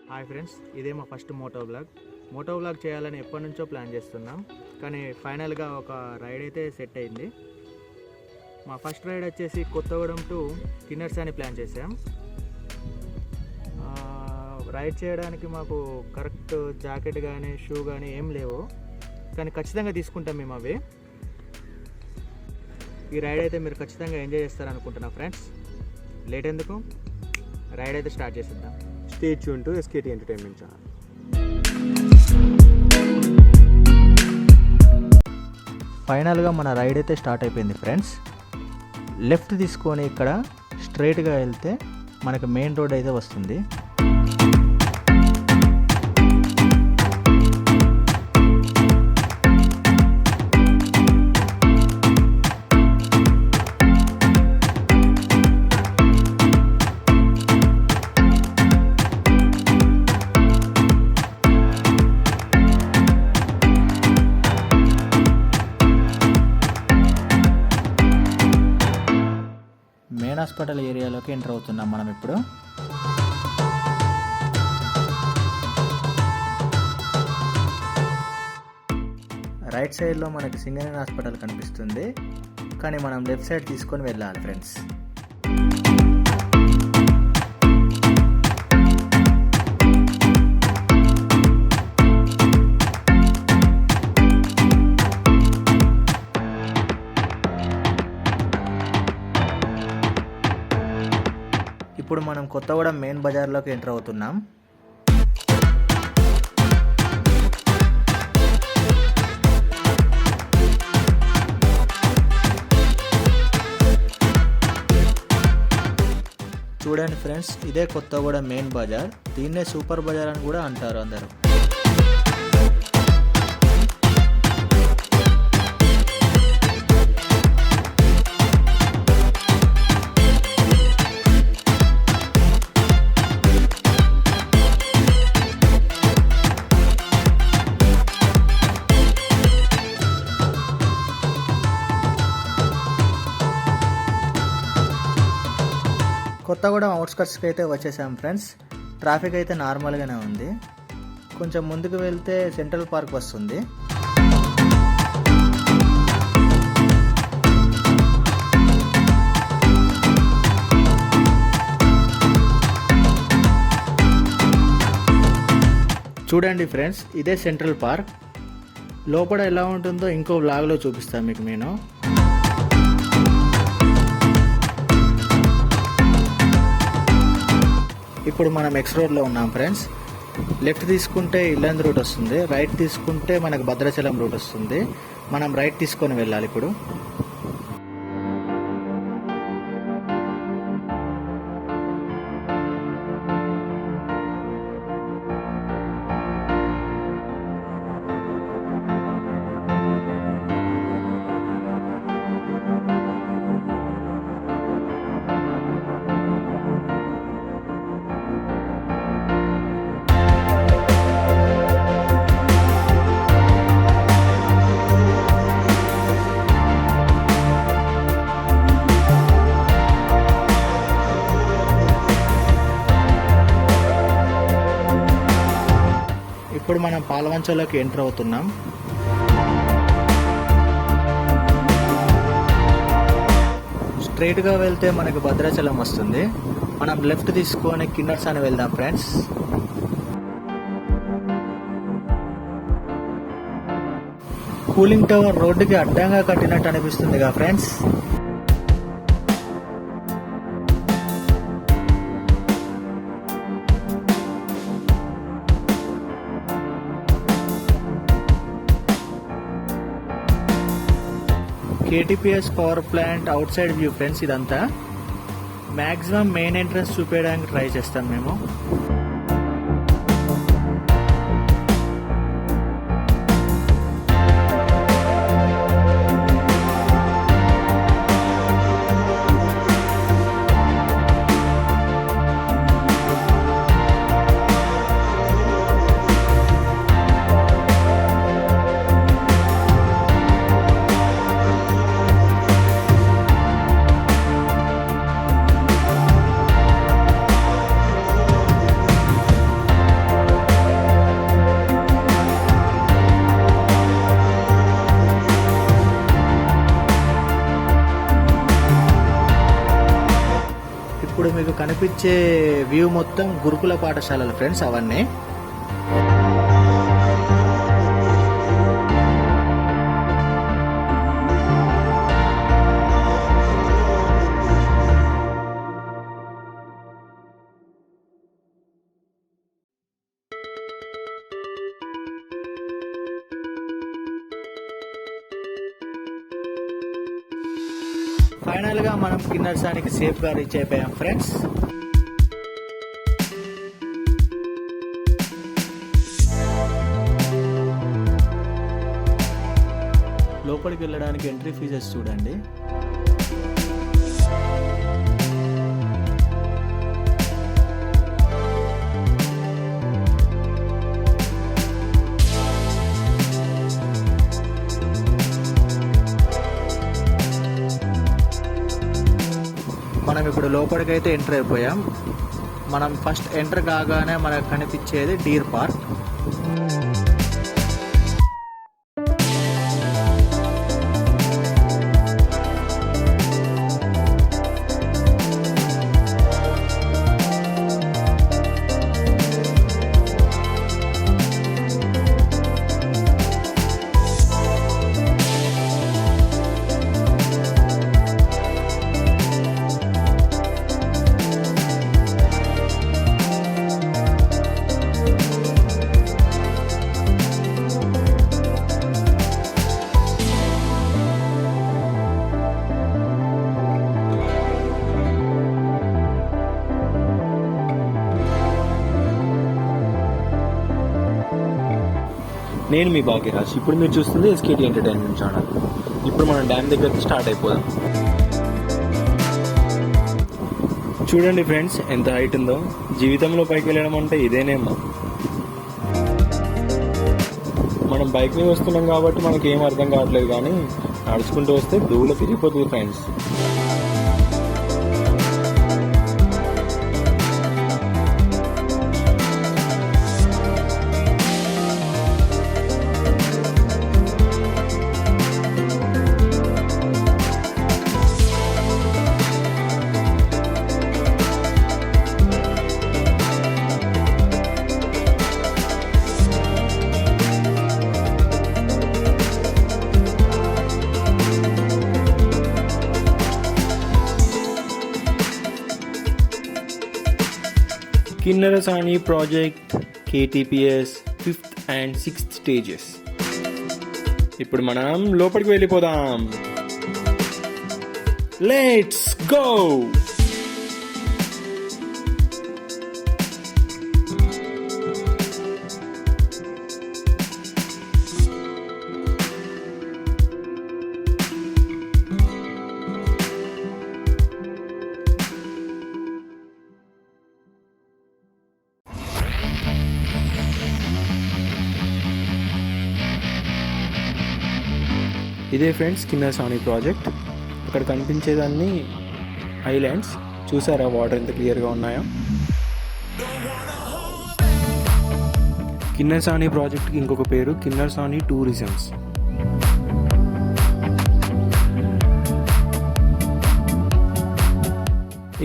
Hi friends, ఇదే మా first Moto vlog చేయాలని ఎప్పటి నుంచో ప్లాన్ చేస్తున్నాం. కానీ ఫైనల్గా ఒక రైడ్ అయితే సెట్ అయింది. మా ఫస్ట్ రైడ్ వచ్చేసి కొత్తగూడెం టు కిన్నెరసాని ప్లాన్ చేసాం. రైడ్ చేయడానికి మాకు కరెక్ట్ జాకెట్ కానీ షూ కానీ ఏం లేవు, కానీ ఖచ్చితంగా తీసుకుంటాం మేము అవి. ఈ రైడ్ అయితే మీరు ఖచ్చితంగా ఎంజాయ్ చేస్తారనుకుంటున్నా ఫ్రెండ్స్. లేట్ ఎందుకు, రైడ్ అయితే స్టార్ట్ చేసేద్దాం. Stay tuned to SKT Entertainment channel. ఫైనల్గా మన రైడ్ అయితే స్టార్ట్ అయిపోయింది ఫ్రెండ్స్. లెఫ్ట్ తీసుకొని ఇక్కడ స్ట్రైట్గా వెళ్తే మనకు మెయిన్ రోడ్ అయితే వస్తుంది. మెయిన్ హాస్పిటల్ ఏరియాలోకి ఎంటర్ అవుతున్నాం మనం ఇప్పుడు. రైట్ సైడ్లో మనకి సింగరేణి హాస్పిటల్ కనిపిస్తుంది, కానీ మనం లెఫ్ట్ సైడ్ తీసుకొని వెళ్ళాలి ఫ్రెండ్స్. ఇప్పుడు మనం కొత్తగూడెం మెయిన్ బజార్లోకి ఎంటర్ అవుతున్నాం. చూడండి ఫ్రెండ్స్, ఇదే కొత్తగూడెం మెయిన్ బజార్. దీన్నే సూపర్ బజార్ అని కూడా అంటారు అందరూ. కొత్తగూడెం అవుట్స్కట్స్కి అయితే వచ్చేసాం ఫ్రెండ్స్. ట్రాఫిక్ అయితే నార్మల్గానే ఉంది. కొంచెం ముందుకు వెళ్తే సెంట్రల్ పార్క్ వస్తుంది. చూడండి ఫ్రెండ్స్, ఇదే సెంట్రల్ పార్క్. లోపల ఎలా ఉంటుందో ఇంకో వ్లాగ్లో చూపిస్తాను మీకు నేను. ఇప్పుడు మనం ఎక్స్ రోడ్లో ఉన్నాం ఫ్రెండ్స్. లెఫ్ట్ తీసుకుంటే ఇల్లందు రూట్ వస్తుంది, రైట్ తీసుకుంటే మనకు భద్రాచలం రూట్ వస్తుంది. మనం రైట్ తీసుకొని వెళ్ళాలి ఇప్పుడు. ఇప్పుడు మనం పాలవంచలోకి ఎంటర్ అవుతున్నాం. స్ట్రైట్గా వెళ్తే మనకు భద్రాచలం వస్తుంది. మనం లెఫ్ట్ తీసుకొని కిన్నెరసాని వెళ్దాం ఫ్రెండ్స్. కూలింగ్ టవర్ రోడ్డుకి అడ్డంగా కట్టినట్టు అనిపిస్తుందిగా friends. KTPS power plant outside view friends. ఇదంతా మ్యాక్సిమం మెయిన్ ఎంట్రన్స్ చూపించడానికి ట్రై చేస్తాం మేము. కనిపించే వ్యూ మొత్తం గురుకుల పాఠశాలలు ఫ్రెండ్స్ అవన్నీ. ఫైనల్గా మనం కిన్నెరసానికి సేఫ్గా రీచ్ అయిపోయాం ఫ్రెండ్స్. లోపలికి వెళ్ళడానికి ఎంట్రీ ఫీజెస్ చూడండి. మనం ఇప్పుడు లోపలికైతే ఎంటర్ అయిపోయాం. మనం ఫస్ట్ ఎంటర్ కాగానే మనకు కనిపించేది డీర్ పార్క్. నేను మీ భాగ్యరాజ్. ఇప్పుడు మీరు చూస్తుంది ఎస్కేటీ ఎంటర్టైన్మెంట్ ఛానల్. ఇప్పుడు మనం డ్యామ్ దగ్గరికి స్టార్ట్ అయిపోదాం. చూడండి ఫ్రెండ్స్ ఎంత హైట్ ఉందో. జీవితంలో పైకి వెళ్ళడం అంటే ఇదేనేమో. మనం బైక్ మీద వస్తున్నాం కాబట్టి మనకి ఏం అర్థం కావట్లేదు, కానీ నడుచుకుంటూ వస్తే దూల తిరిగిపోతుంది friends. Kinnerasani project KTPS 5th and 6th stages. ఇప్పుడు మనం లోపలికి వెళ్ళిపోదాం. Let's go. ఇదే ఫ్రెండ్స్ కిన్నెరసాని ప్రాజెక్ట్. ఇక్కడ కనిపించేదాన్ని ఐలాండ్స్. చూసారా వాటర్ ఎంత క్లియర్గా ఉన్నాయో. కిన్నెరసాని ప్రాజెక్ట్కి ఇంకొక పేరు కిన్నెరసాని టూరిజమ్స్.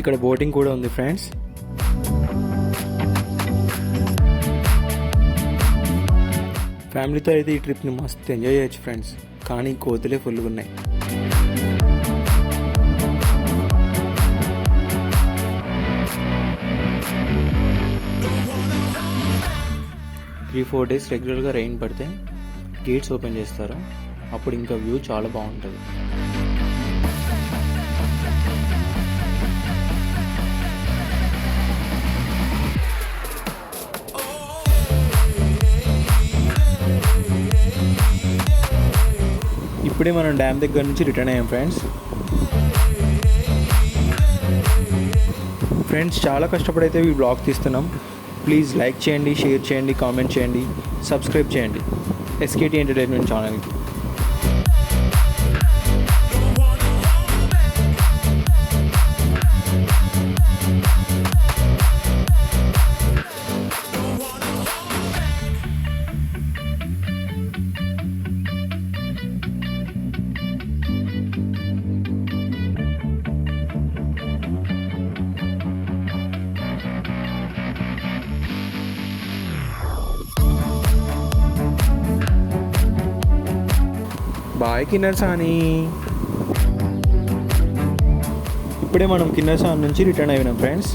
ఇక్కడ బోటింగ్ కూడా ఉంది ఫ్రెండ్స్. ఫ్యామిలీతో అయితే ఈ ట్రిప్ని మస్తు ఎంజాయ్ చేయొచ్చు ఫ్రెండ్స్. కానీ కోతులే ఫుల్గా ఉన్నాయి. 3-4 days రెగ్యులర్గా రెయిన్ పడితే గేట్స్ ఓపెన్ చేస్తారు. అప్పుడు ఇంకా వ్యూ చాలా బాగుంటుంది. ఇప్పుడే మనం డ్యామ్ దగ్గర నుంచి రిటర్న్ అయ్యాం ఫ్రెండ్స్. చాలా కష్టపడైతే ఈ బ్లాగ్ తీస్తున్నాం. ప్లీజ్ లైక్ చేయండి, షేర్ చేయండి, కామెంట్ చేయండి, సబ్స్క్రైబ్ చేయండి ఎస్కేటీ ఎంటర్టైన్మెంట్ ఛానల్కి. బాయ్ కిన్నెరసాని. ఇప్పుడే మనం కిన్నెరసాని నుంచి రిటర్న్ అయినాం ఫ్రెండ్స్.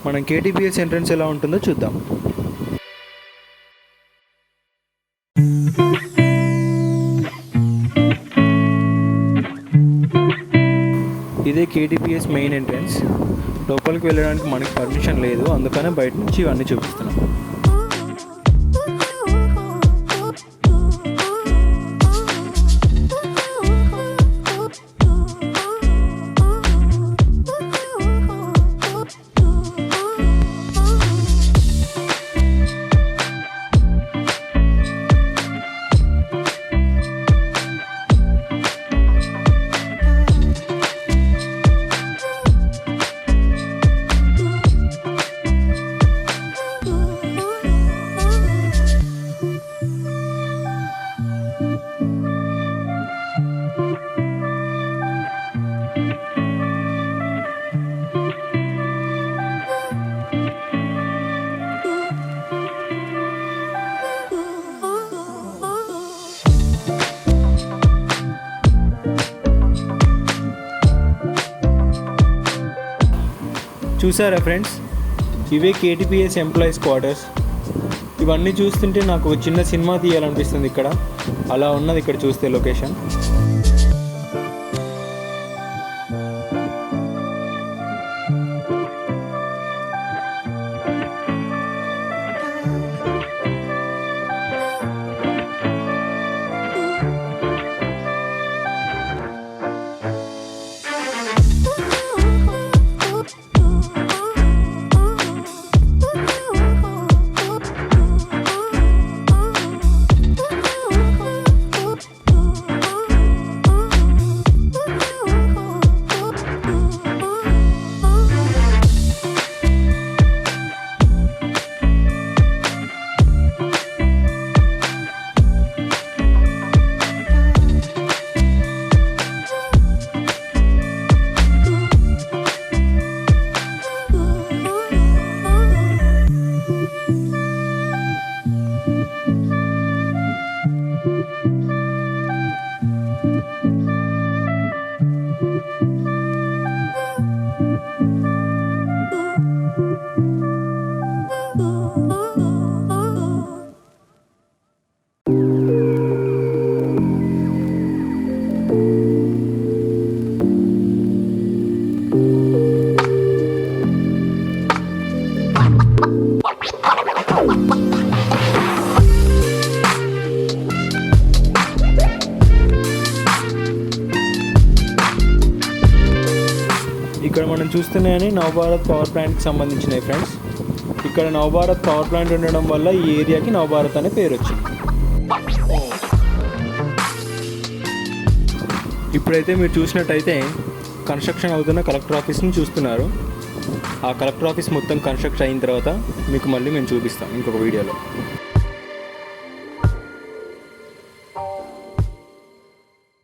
మనం KTPS ఎంట్రన్స్ ఎలా ఉంటుందో చూద్దాం. ఇదే KTPS మెయిన్ ఎంట్రన్స్. లోపలికి వెళ్ళడానికి మనకి పర్మిషన్ లేదు, అందుకనే బయట నుంచి ఇవన్నీ చూపిస్తున్నాం. చూసారా ఫ్రెండ్స్, ఇవే KTPS ఎంప్లాయీస్ క్వార్టర్స్. ఇవన్నీ చూస్తుంటే నాకు ఒక చిన్న సినిమా తీయాలనిపిస్తుంది. ఇక్కడ అలా ఉన్నది ఇక్కడ చూస్తే లొకేషన్. ఇక్కడ మనం చూస్తున్నాయని నవభారత్ పవర్ ప్లాంట్కి సంబంధించినవి ఫ్రెండ్స్. ఇక్కడ నవభారత్ పవర్ ప్లాంట్ ఉండడం వల్ల ఈ ఏరియాకి నవభారత్ అనే పేరు వచ్చింది. ఇప్పుడైతే మీరు చూసినట్టయితే కన్స్ట్రక్షన్ అవుతున్న కలెక్టర్ ఆఫీస్ని చూస్తున్నారు. ఆ కలెక్టర్ ఆఫీస్ మొత్తం కన్స్ట్రక్ట్ అయిన తర్వాత మీకు మళ్ళీ మేము చూపిస్తాం ఇంకొక వీడియోలో.